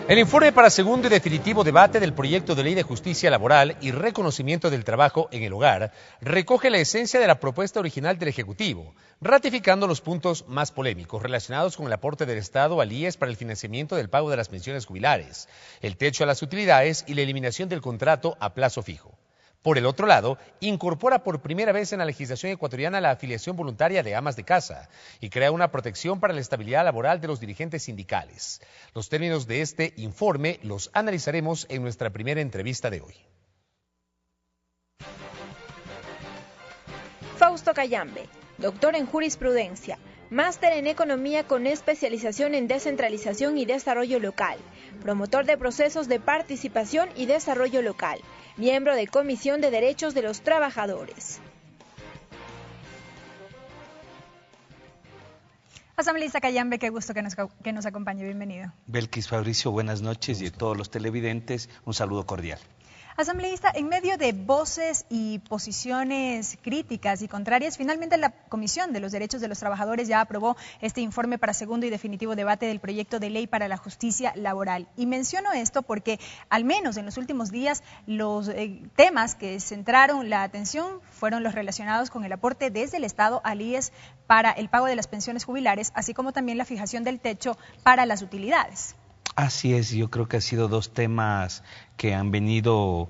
El informe para segundo y definitivo debate del proyecto de ley de justicia laboral y reconocimiento del trabajo en el hogar recoge la esencia de la propuesta original del Ejecutivo, ratificando los puntos más polémicos relacionados con el aporte del Estado al IES para el financiamiento del pago de las pensiones jubilares, el techo a las utilidades y la eliminación del contrato a plazo fijo. Por el otro lado, incorpora por primera vez en la legislación ecuatoriana la afiliación voluntaria de amas de casa y crea una protección para la estabilidad laboral de los dirigentes sindicales. Los términos de este informe los analizaremos en nuestra primera entrevista de hoy. Fausto Cayambe, doctor en jurisprudencia, máster en economía con especialización en descentralización y desarrollo local, promotor de procesos de participación y desarrollo local, miembro de Comisión de Derechos de los Trabajadores. Asambleísta Cayambe, qué gusto que nos acompañe, bienvenido. Belkis, Fabricio, buenas noches y a todos los televidentes, un saludo cordial. Asambleísta, en medio de voces y posiciones críticas y contrarias, finalmente la Comisión de los Derechos de los Trabajadores ya aprobó este informe para segundo y definitivo debate del proyecto de ley para la justicia laboral. Y menciono esto porque, al menos en los últimos días, los temas que centraron la atención fueron los relacionados con el aporte desde el Estado al IES para el pago de las pensiones jubilares, así como también la fijación del techo para las utilidades. Así es, yo creo que han sido dos temas que han venido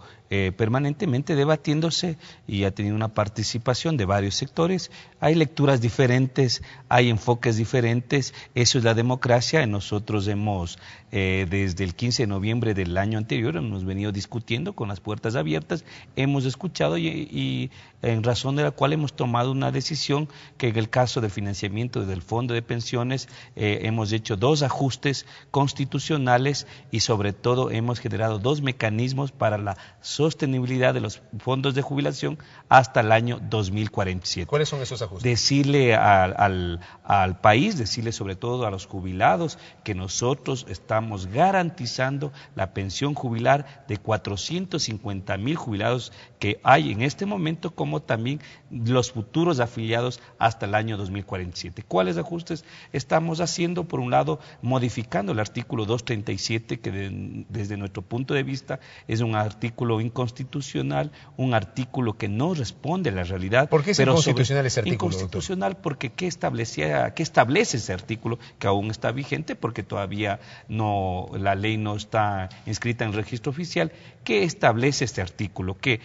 permanentemente debatiéndose y ha tenido una participación de varios sectores. Hay lecturas diferentes, hay enfoques diferentes, eso es la democracia. Nosotros hemos, desde el 15 de noviembre del año anterior, hemos venido discutiendo con las puertas abiertas, hemos escuchado y en razón de la cual hemos tomado una decisión que en el caso del financiamiento del Fondo de Pensiones hemos hecho dos ajustes constitucionales y sobre todo hemos generado dos mecanismos para la sostenibilidad de los fondos de jubilación hasta el año 2047. ¿Cuáles son esos ajustes? Decirle al país, decirle sobre todo a los jubilados que nosotros estamos garantizando la pensión jubilar de 450,000 jubilados que hay en este momento, como también los futuros afiliados hasta el año 2047. ¿Cuáles ajustes estamos haciendo? Por un lado, modificando el artículo 237, que desde nuestro punto de vista es un artículo inconstitucional, un artículo que no responde a la realidad. ¿Por qué es inconstitucional ese artículo, inconstitucional, doctor? Porque ¿qué establece ese artículo que aún está vigente? Porque todavía no, la ley no está inscrita en el registro oficial. ¿Qué establece este artículo? Que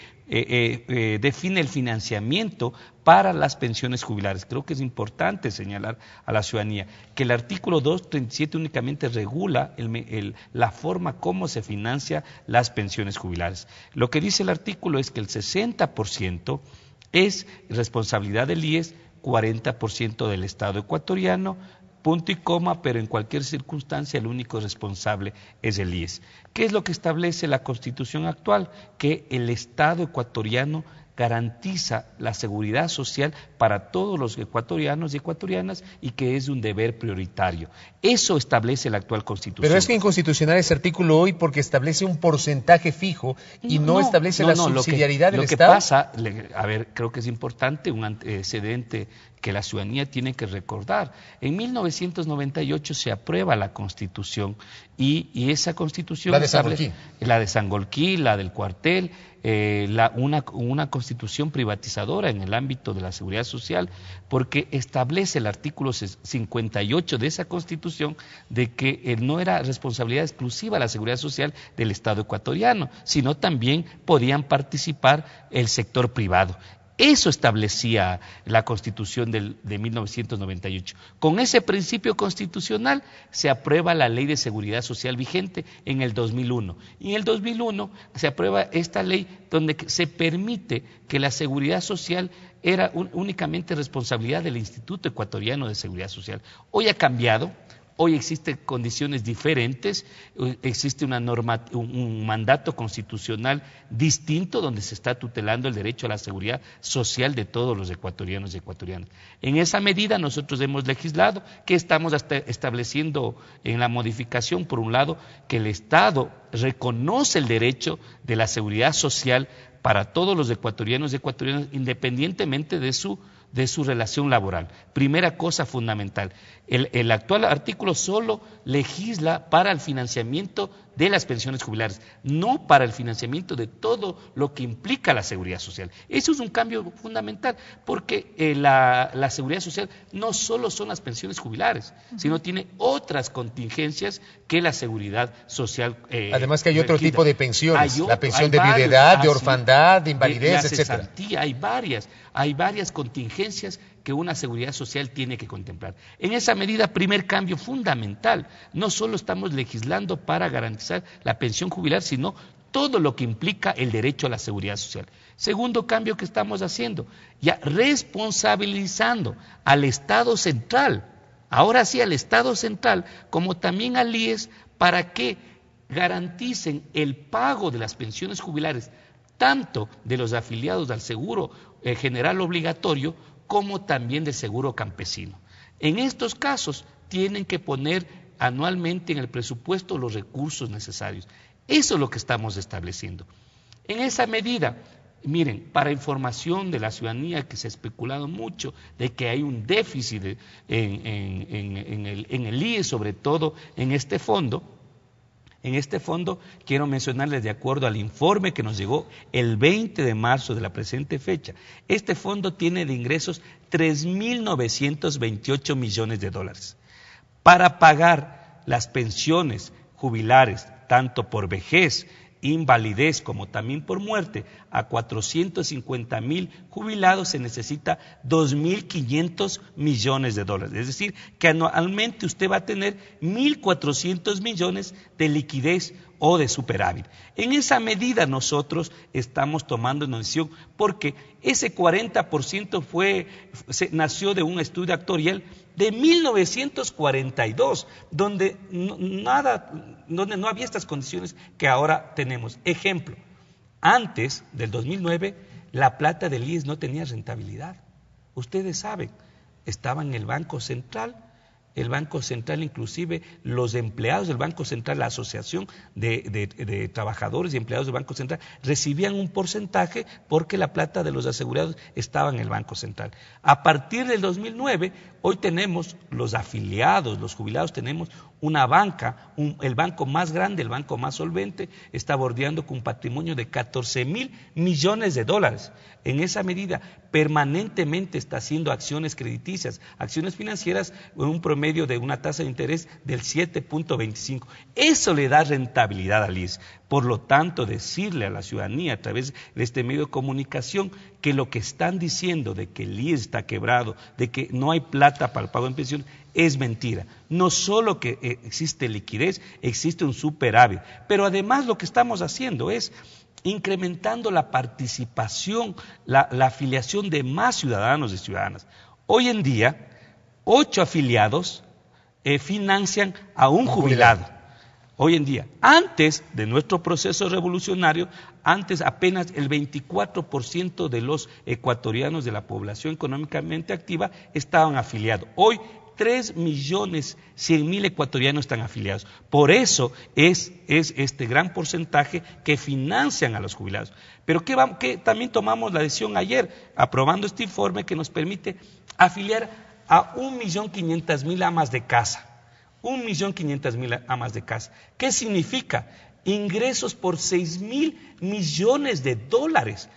define el financiamiento para las pensiones jubilares. Creo que es importante señalar a la ciudadanía que el artículo 237 únicamente regula la forma como se financia las pensiones jubilares. Lo que dice el artículo es que el 60% es responsabilidad del IES, 40% del Estado ecuatoriano, punto y coma, pero en cualquier circunstancia el único responsable es el IES. ¿Qué es lo que establece la Constitución actual? Que el Estado ecuatoriano garantiza la seguridad social para todos los ecuatorianos y ecuatorianas y que es un deber prioritario. Eso establece la actual Constitución. Pero es que inconstitucional ese artículo hoy porque establece un porcentaje fijo y no establece la subsidiariedad del Estado. Lo que pasa, a ver, creo que es importante un antecedente que la ciudadanía tiene que recordar. En 1998 se aprueba la Constitución y esa Constitución... La de Sangolquí. La de Sangolquí, la del cuartel, una constitución privatizadora en el ámbito de la seguridad social, porque establece el artículo 58 de esa constitución de que no era responsabilidad exclusiva la seguridad social del Estado ecuatoriano, sino también podían participar el sector privado. Eso establecía la Constitución de 1998. Con ese principio constitucional se aprueba la Ley de Seguridad Social vigente en el 2001. Y en el 2001 se aprueba esta ley donde se permite que la seguridad social era únicamente responsabilidad del Instituto Ecuatoriano de Seguridad Social. Hoy ha cambiado. Hoy existen condiciones diferentes, existe un mandato constitucional distinto donde se está tutelando el derecho a la seguridad social de todos los ecuatorianos y ecuatorianas. En esa medida nosotros hemos legislado que estamos estableciendo en la modificación, por un lado, que el Estado reconoce el derecho de la seguridad social para todos los ecuatorianos y ecuatorianas, independientemente de su de su relación laboral. Primera cosa fundamental, el actual artículo solo legisla para el financiamiento de las pensiones jubilares, no para el financiamiento de todo lo que implica la seguridad social. Eso es un cambio fundamental, porque la seguridad social no solo son las pensiones jubilares, sino tiene otras contingencias que la seguridad social. Además que hay otro tipo de pensiones, la pensión de viudedad, de orfandad, de invalidez, etcétera. Hay varias contingencias que una seguridad social tiene que contemplar. En esa medida, primer cambio fundamental, no solo estamos legislando para garantizar la pensión jubilar, sino todo lo que implica el derecho a la seguridad social. Segundo cambio que estamos haciendo, ya responsabilizando al Estado central, ahora sí al Estado central, como también al IES, para que garanticen el pago de las pensiones jubilares, tanto de los afiliados al seguro general obligatorio, como también del seguro campesino. En estos casos tienen que poner anualmente en el presupuesto los recursos necesarios. Eso es lo que estamos estableciendo. En esa medida, miren, para información de la ciudadanía, que se ha especulado mucho de que hay un déficit en el IES, sobre todo en este fondo. En este fondo quiero mencionarles, de acuerdo al informe que nos llegó el 20 de marzo de la presente fecha, este fondo tiene de ingresos 3.928 millones de dólares para pagar las pensiones jubilares, tanto por vejez, invalidez como también por muerte. A 450,000 jubilados se necesita 2.500 millones de dólares. Es decir, que anualmente usted va a tener 1.400 millones de liquidez o de superávit. En esa medida nosotros estamos tomando una decisión, porque ese 40% nació de un estudio actuarial de 1942, donde no había estas condiciones que ahora tenemos. Ejemplo, antes del 2009, la plata del IES no tenía rentabilidad. Ustedes saben, estaba en el Banco Central. El Banco Central, inclusive los empleados del Banco Central, la Asociación de Trabajadores y Empleados del Banco Central, recibían un porcentaje porque la plata de los asegurados estaba en el Banco Central. A partir del 2009, hoy tenemos los afiliados, los jubilados, tenemos una banca, el banco más grande, el banco más solvente, está bordeando con un patrimonio de 14,000 millones de dólares. En esa medida, permanentemente está haciendo acciones crediticias, acciones financieras, en un promedio de una tasa de interés del 7.25. Eso le da rentabilidad al IES. Por lo tanto, decirle a la ciudadanía a través de este medio de comunicación que lo que están diciendo de que el IES está quebrado, de que no hay plata para el pago en pensión, es mentira. No solo que existe liquidez, existe un superávit, pero además lo que estamos haciendo es incrementando la participación, la afiliación de más ciudadanos y ciudadanas. Hoy en día, 8 afiliados financian a un jubilado. Hoy en día, antes de nuestro proceso revolucionario, antes apenas el 24% de los ecuatorianos de la población económicamente activa estaban afiliados. Hoy 3.100.000 ecuatorianos están afiliados. Por eso es este gran porcentaje que financian a los jubilados. Pero que también tomamos la decisión ayer, aprobando este informe que nos permite afiliar a 1.500.000 amas de casa. 1.500.000 amas de casa. ¿Qué significa? Ingresos por 6.000 millones de dólares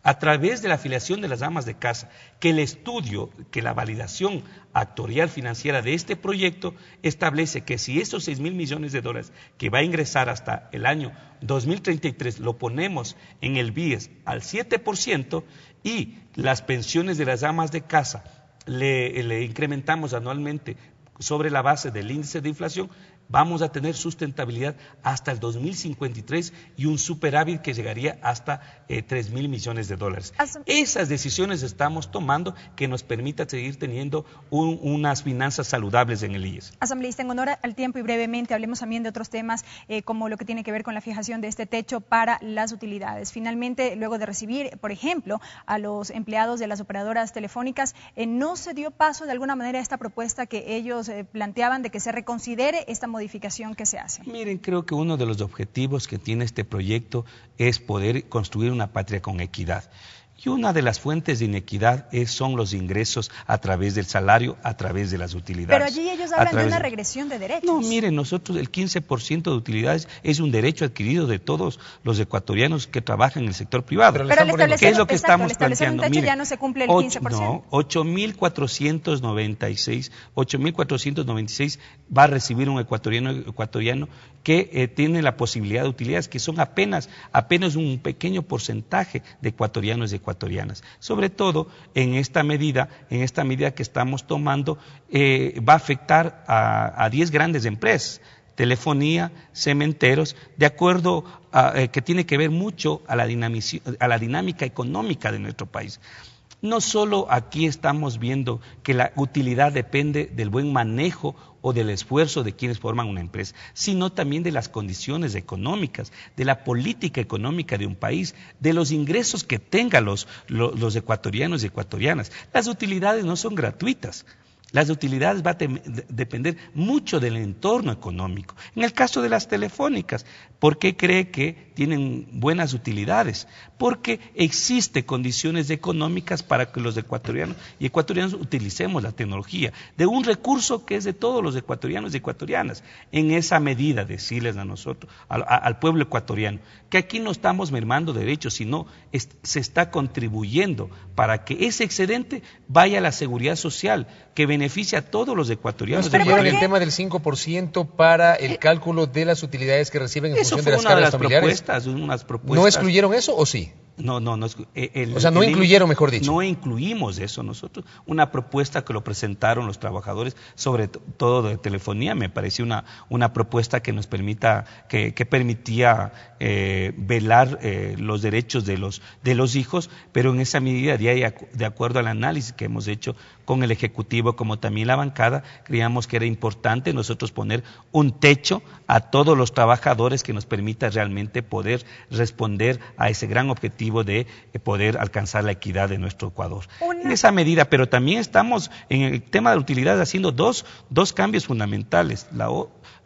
a través de la afiliación de las amas de casa, que el estudio, que la validación actuarial financiera de este proyecto establece que si esos 6.000 millones de dólares que va a ingresar hasta el año 2033 lo ponemos en el BIES al 7% y las pensiones de las amas de casa le incrementamos anualmente sobre la base del índice de inflación, vamos a tener sustentabilidad hasta el 2053 y un superávit que llegaría hasta 3.000 millones de dólares. Esas decisiones estamos tomando que nos permita seguir teniendo unas finanzas saludables en el IES. Asambleísta, en honor al tiempo y brevemente, hablemos también de otros temas como lo que tiene que ver con la fijación de este techo para las utilidades. Finalmente, luego de recibir, por ejemplo, a los empleados de las operadoras telefónicas, no se dio paso de alguna manera a esta propuesta que ellos planteaban de que se reconsidere esta modificación que se hace. Miren, creo que uno de los objetivos que tiene este proyecto es poder construir una patria con equidad. Y una de las fuentes de inequidad son los ingresos a través del salario, a través de las utilidades. Pero allí ellos hablan de una regresión de derechos. No, miren, nosotros el 15% de utilidades es un derecho adquirido de todos los ecuatorianos que trabajan en el sector privado. Pero ¿Qué es lo que estamos planteando? Un techo ya no se cumple el 15%. No, 8.496 va a recibir un ecuatoriano que tiene la posibilidad de utilidades, que son apenas un pequeño porcentaje de ecuatorianos y ecuatorianas. Sobre todo en esta medida que estamos tomando, va a afectar a 10 grandes empresas, telefonía, cementeros, de acuerdo que tiene que ver mucho a la dinámica económica de nuestro país. No solo aquí estamos viendo que la utilidad depende del buen manejo o del esfuerzo de quienes forman una empresa, sino también de las condiciones económicas, de la política económica de un país, de los ingresos que tengan los ecuatorianos y ecuatorianas. Las utilidades no son gratuitas. Las utilidades van a depender mucho del entorno económico. En el caso de las telefónicas, ¿por qué cree que tienen buenas utilidades? Porque existen condiciones económicas para que los ecuatorianos y ecuatorianas utilicemos la tecnología de un recurso que es de todos los ecuatorianos y ecuatorianas. En esa medida, decirles a nosotros, al pueblo ecuatoriano, que aquí no estamos mermando derechos, sino se está contribuyendo para que ese excedente vaya a la seguridad social, que beneficia a todos los ecuatorianos. ¿No estuvieron el tema del 5% para el cálculo de las utilidades que reciben en función de las cargas familiares? Unas propuestas. ¿No excluyeron eso o sí? No, o sea, no incluyeron, mejor dicho. No incluimos eso nosotros. Una propuesta que lo presentaron los trabajadores, sobre todo de telefonía, me pareció una propuesta que nos permitía velar los derechos de los hijos, pero en esa medida, de acuerdo al análisis que hemos hecho con el Ejecutivo, como también la bancada, creíamos que era importante nosotros poner un techo a todos los trabajadores que nos permita realmente poder responder a ese gran objetivo de poder alcanzar la equidad de nuestro Ecuador. En esa medida, pero también estamos en el tema de utilidades haciendo dos cambios fundamentales.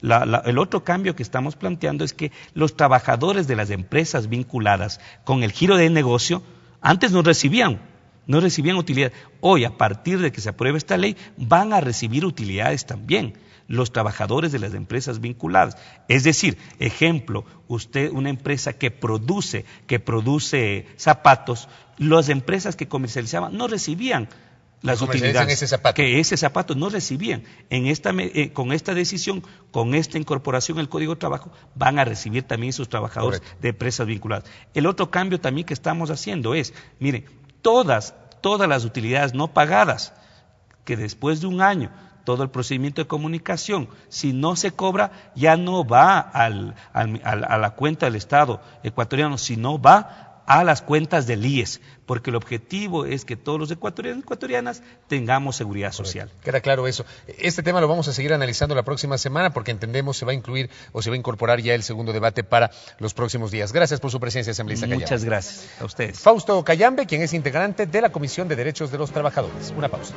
El otro cambio que estamos planteando es que los trabajadores de las empresas vinculadas con el giro de negocio antes no recibían utilidades. Hoy, a partir de que se apruebe esta ley, van a recibir utilidades también los trabajadores de las empresas vinculadas. Es decir, ejemplo, usted, una empresa que produce zapatos, las empresas que comercializaban no recibían las utilidades que ese zapato no recibían. Con esta decisión, con esta incorporación al Código de Trabajo, van a recibir también sus trabajadores de empresas vinculadas. El otro cambio también que estamos haciendo es, miren, todas las utilidades no pagadas, que después de un año, todo el procedimiento de comunicación, si no se cobra, ya no va a la cuenta del Estado ecuatoriano, sino va a las cuentas del IES, porque el objetivo es que todos los ecuatorianos y ecuatorianas tengamos seguridad social. Queda claro eso. Este tema lo vamos a seguir analizando la próxima semana, porque entendemos se va a incluir o se va a incorporar ya el segundo debate para los próximos días. Gracias por su presencia, asambleísta Cayambe. Muchas gracias a ustedes. Fausto Cayambe, quien es integrante de la Comisión de Derechos de los Trabajadores. Una pausa.